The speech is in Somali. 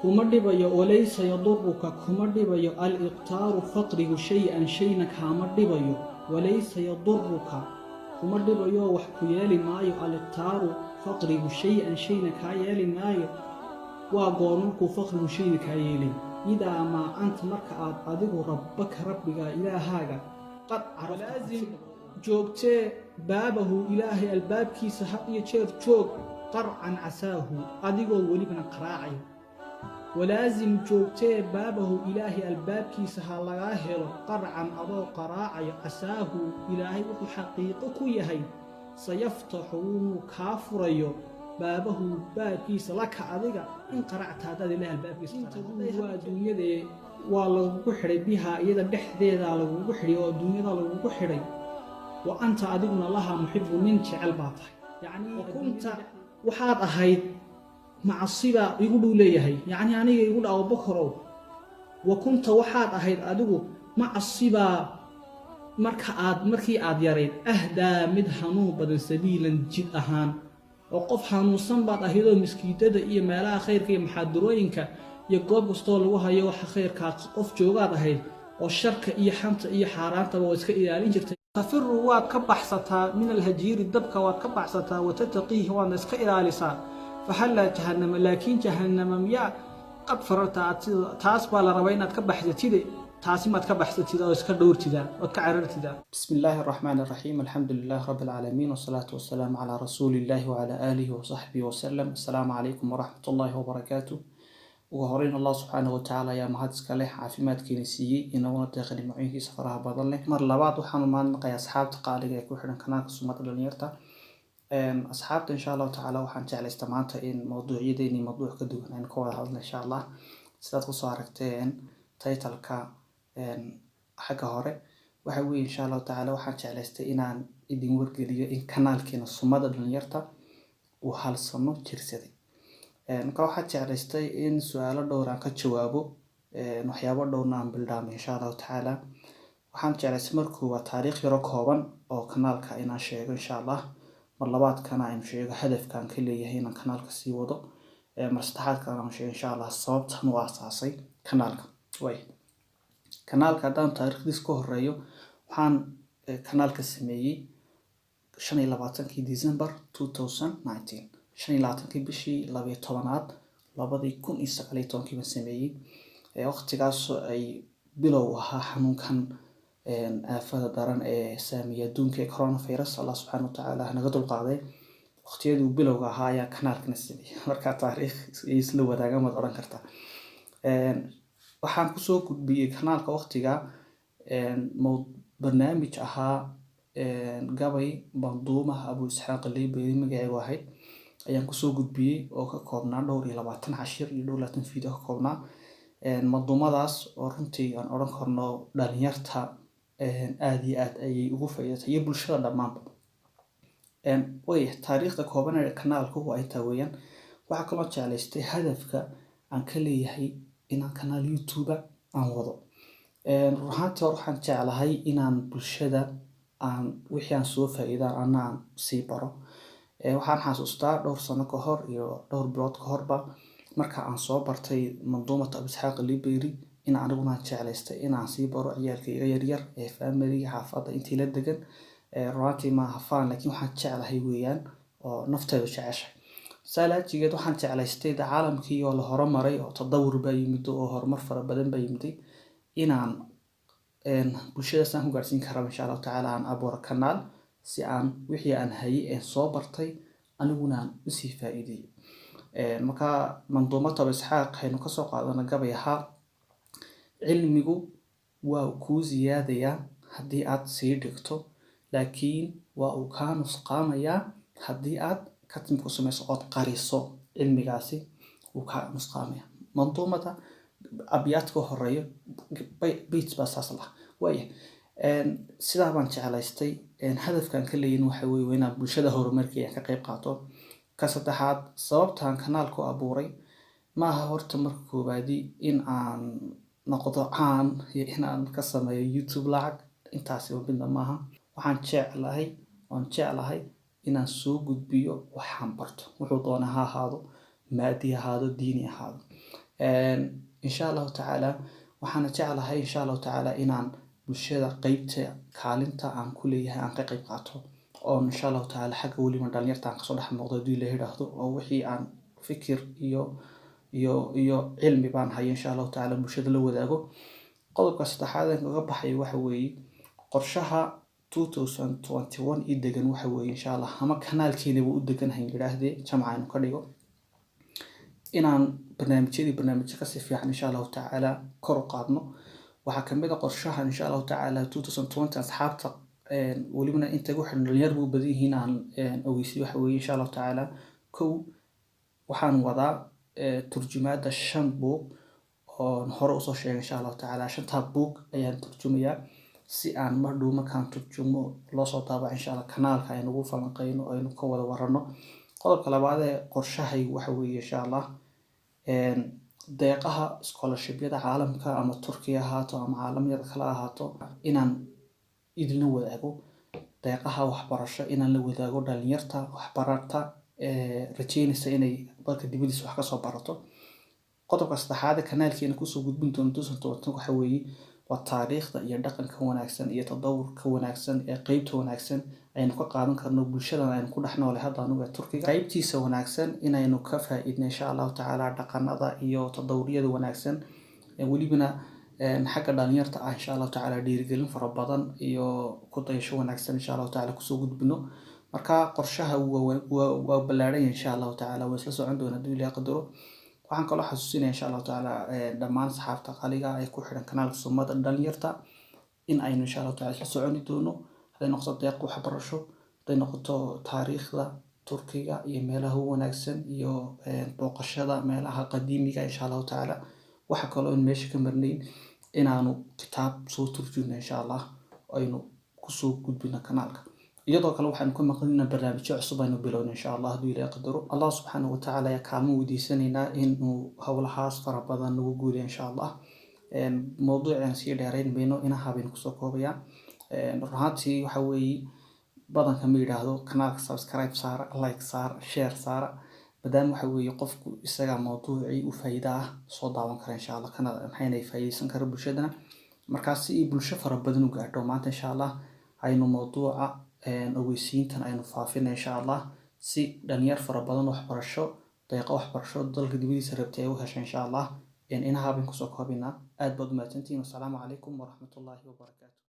كما دبيو وليس يضرك كما دبيو الإقتار فقره شيئا شيئا كما دبيو وليس يضرك كما دبيو وحكيالي مايو الإقتار فقره شيئا شيئا كايالي مايو وقولنك فقره شيئا كايالي إذا ما أنت مركعات أدق ربك إلهاك قد عرفت لازم جوجتي بابه إلهي الباب كيس حقية شير جوج قرعا عساه أدقو ولبنا قراعي ولازم جوجتي بابه إلهي الباب كيس هالغاهر قرعا أضو قراعي عساه إلهي وحو حقيقك يهي سيفتح كافريو بابه باب كيس لك أدقا إن قرعت هذا إله الباب كيس انت هو دنيا دي والله بحري بها إذا بحدي ذا لو بحري ودنيا ذا لو بحري وأنت أدقنا لها محب من شعل باطح يعني وكنت وحاد أهيد مع الصبا يقولوا لي يعني أنا يقول أبو بكر وكنت وحاد أهيد أدقو مع الصبا مركي آد يريد أهدى مدهنو بدن سبيلا جد أهان وقف حانوسان بعد أهيدو مسكيتة إيه مالا خير كي محادروينك يقوب قصطول وها يوح خير كاقف جوغاد أهيد والشرك إيه حمت إيه حارانتا واسك إيالين جرت تفر واد كبحستا من الهجير الدبك واد كبحستا وتتقيه وان اسك إلاليسا فحلا جهنم لكن جهنم ميا قد فررت تاسبا لربينات كبحستيدي تاسمات كبحستيدا واسك دورتيدا وكعررتيدا بسم الله الرحمن الرحيم الحمد لله رب العالمين والصلاة والسلام على رسول الله وعلى آله وصحبه وسلم السلام عليكم ورحمة الله وبركاته وهورين الله سبحانه وتعالى يا مهد اسكالي عافيمات كينيسيي إنونا داخل معينكي سفرها بضل له مر لبعض وحانو مان نقايا أصحاب تقاليق يكون حرن كناك سمات دلنيرتا أصحابت إن شاء الله تعالى وحان جعل استمعانتا إن موضوع يديني موضوع كدونا إن كوضا هذا إن شاء الله سيدات قصاركتين تايتالكا حقا هوري وحاوي إن شاء الله تعالى وحان جعل استينان إدين ورقليو إن كنالكينا سمات دلنيرتا وحال صنو جرسدي marka waxaad jeclaystay in su'aalo dhowr aan ka jawaabo waxyaabo dhowrna aan bildaamo insha Allah taala waxaan jeclaystay markuu waa taariikh yaro kooban oo kanaalka inaan sheego insha Allah mar labaadkana aan sheego hadafkan ka leeyahay inaan kanaalka sii wado mar saddexaadkana aan sheego insha Allah sababtan uu aasaasay kanaalka kanaalka hadaan taariikhdiis ka horeeyo waxaan kanaalka sameeyay 25 December 2019 25 bishii 12aad 2019 baan sameeyay waqtigaas ay bilow ahaa xanuunkan aafada daran ee saameeyay adduunka coronavirus Allah subhanahu wa ta'ala naga dulqaaday waqtiyadii bilowga ahaa ayaa kanaalkan sameeyay marka taariikh isla wadaaga ma oran kartaa waxaan ku soo gudbiyay kanaalka waqtiga barnaamij ahaa gabay banduumaha Abu Isxaaq Liibi magaciisa ahayd ayaan ku soo gudbiyay oo ka koobnaa dhowr iyo 20 cashir iyo 20 video ka koobnaa madumadaas oo runtii aan oran karno dhalinyarta aad iyo aad ayay ugu faa'iideeyay bulshada dhamaanba way taariikhda kooban ee kanaalku ay taawayaan waxa kale oo jeclaystay hadafka aan ka leeyahay inaan kanaal YouTube aan wado ruuxaantii waxaan jeclahay inaan bulshada aan wixii aan soo faa'iidaan aan sii baro waxaan xasuustaa dhowr sano ka hor iyo dhowr bilood ka horba marka aan soo bartay manduumada Abu Isxaaq Liibi in aniguna jeclaystay inaan sii baro ciyaalkayga yaryar ee family xaafada intii la degan runtii ma hafaan laakiin waxaan jeclahay weeyaan oo naftaydu jeceshay salaajigeed waxaan jeclaystay caalamkii oo la horumaray oo tadawur baa yimid oo horumar fara badan baa yimid inaan bulshada saan ku gaarsiin karo insha Allah taala aan abuuro kanaal si aan wixii aan hayay soo bartay aniguna aan u sii faa'iideeyo marka manduumada Abu Isxaaq haynu ka soo qaadana gabay ahaa cilmigu waa ku ziyaadaya haddii aad sii dhigto laakiin waa uu ka nusqaamaya haddii aad ka timku samayso oo qariso cilmigaasi uu ka nusqaamaya manduumada abyaadka horeeyo beats basasla way sidaa baan jeclaystay hadafkan ka leeyahay waxa weeye inaan bulshada horumarkeeda ka qayb qaato ka saddexaad sababtan kanaalku abuuray maaha horta marka koobaadi in aan noqdo caan iyo in aan ka sameeyo YouTube lacag intaasi midna maaha waxaan jeclahay inaan soo gudbiyo waxaan barto wuxuu doonaa ha ahaado maadi ahaado diini ahaado insha allahu tacaala waxaana jeclahay insha allahu tacaala inaan bulshada qeybta kaalinta aan ku leeyahay aan ka qeyb qaato oo insha allahu tacaala xagga weliba dhalinyarta aan kasoo dhex muuqdo haddii la yidhaahdo oo wixii aan fikir iyo cilmi baan hayo insha allahu tacaala bulshada la wadaago. qodobka saddexaad aan kaga baxay waxa weeye qorshaha 2021 ii degan waxa weeye insha allah ama kanaalkeedaba u deganahay yidhaahdee jamca aynu ka dhigo inaan barnaamijyo kasii fiican insha allahu tacaala kor u qaadno. waxaa kamid a qorshaha insha allahu tacaala 2020 asxaabta welibana inta ugu xiran dhalinyar buu badan yihiin aan ogeysiyo waxa weeye insha allahu tacaala kow waxaan wadaa turjumaada 5 buug oo hore usoo sheegay insha allahu tacaala 5taa buug ayaan turjumayaa si aan mardhow markaan turjumo loo soo daabaco insha allah kanaalka aynu ugu falanqeyno aynu ka wada warano. qodobka labaad ee qorshahay waxa weeye insha allah deeqaha scholarshipyada caalamka ama Turkiya ahaato ama caalamyada kale ahaato inaan idinla wadaago deeqaha waxbarasho inaan la wadaago dhalinyarta waxbarata rajeynaysa inay dalka dibadiisa wax kasoo barato. qodobka saddexaad ee kanaalkeena kusoo gudbin doono 2020 waxa weeye waa taariikhda iyo dhaqanka wanaagsan iyo tadawurka wanaagsan ee qeybta wanaagsan aynu ka qaadan karno bulshadan aynu ku dhex noolahay hadda anuga Turkiga qeybtiisa wanaagsan inaynu ka faa'iidno insha allahu tacaala dhaqanada iyo tadawuriyada wanaagsan welibana xagga dhalinyarta ah insha allahu tacaala dhiirigelin fara badan iyo ku dayasho wanaagsan insha allahu tacaala kusoo gudbino. marka qorshaha waa ballaaran insha allahu tacaala waa isla socon doona haddii Ilaahay qadaro. waxaan kaloo xasuusinaya insha allahu tacaala dhammaan saxaabta qaliga ay ku xiran kanaalka Sumada dhalinyarta in aynu insha allahu tacaala isla soconi doono hadday noqoto deeq waxbarasho hadday noqoto taariikhda Turkiga iyo meelaha wanaagsan iyo booqashada meelaha qadiimiga insha allahu tacaala. waxa kaloo in meesha ka marnayn inaanu kitaab soo turjumno insha allah aynu kusoo gudbino kanaalka. iyadoo kale waxaanu ka maqlina barnaamijyo cusub aynu bilowno insha allah haddii Ilaahay qadaro. allah subxaanahu wa tacaala ayaa kaalmo weydiisanaynaa inuu howlahaas fara badan nagu guuliyo insha allah. mowduucan sii dheerayn mayno inaha baynu kusoo koobayaa. runaantii waxa weeye badanka ma yidhaahdo kanaalka subscribe saara like saara share saara maadaama waxa weeye qofku isaga mowduucii u faa'iido ah soo daawan kara insha allah kana maxaynay faa'iideysan kara bulshadana. markaas si bulsho fara badan u gaadho maanta insha allah aynu mowduuca ogeysiintan aynu faafina insha allah si dhalinyar fara badan waxbarasho deeqo waxbarasho dalka dibadiisa rabtay ay u hesho insha allah. inaha baynu kusoo koobinaa. aad baad u mahadsantihiin. wassalaamu calaykum waraxmatullaahi wabarakaatu.